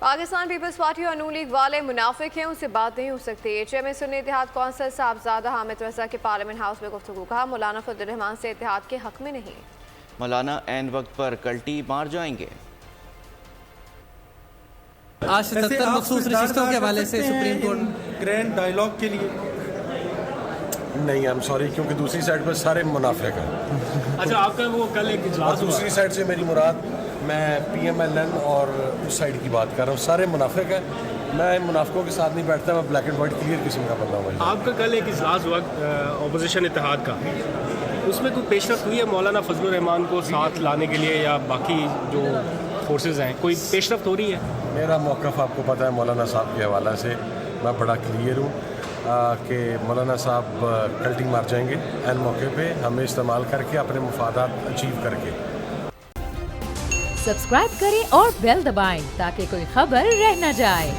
Pakistan Peoples party اور نون league والے منافق ہیں، ان سے بات نہیں ہو سکتی۔ چیئرمین سنی اتحاد کونسل صاحبزادہ حامد رضا کی پارلیمنٹ ہاؤس میں گفتگو، کہا مولانا فضل الرحمان سے اتحاد کے حق میں نہیں۔ مولانا عین وقت پر کلٹی مار جائیں گے۔ آج 77 مخصوص نشستوں کے حوالے سے سپریم کورٹ گرینڈ ڈائیلاگ کے لیے نہیں، I'm sorry، کیونکہ دوسری سائڈ پر سارے منافق ہیں۔ اچھا، آپ کا وہ کل ایک اور دوسری سائڈ سے میری مراد میں پی ایم ایل این اور اس سائڈ کی بات کر رہا ہوں، سارے منافق ہیں۔ میں منافقوں کے ساتھ نہیں بیٹھتا، میں بلیک اینڈ وائٹ کلیئر قسم کا بندہ ہوں۔ آپ کا کل ایک اجلاس ہوا اپوزیشن اتحاد کا، اس میں کوئی پیش رفت ہوئی ہے مولانا فضل الرحمان کو ساتھ لانے کے لیے یا باقی جو فورسز ہیں، کوئی پیش رفت ہو رہی ہے؟ میرا موقف آپ کو پتہ ہے، مولانا صاحب کے حوالے سے میں بڑا کلیئر ہوں کہ مولانا صاحب کلٹی مار جائیں گے این موقع پہ، ہمیں استعمال کر کے اپنے مفادات اچیو کر کے۔ سبسکرائب کریں اور بیل دبائیں تاکہ کوئی خبر رہ نہ جائے۔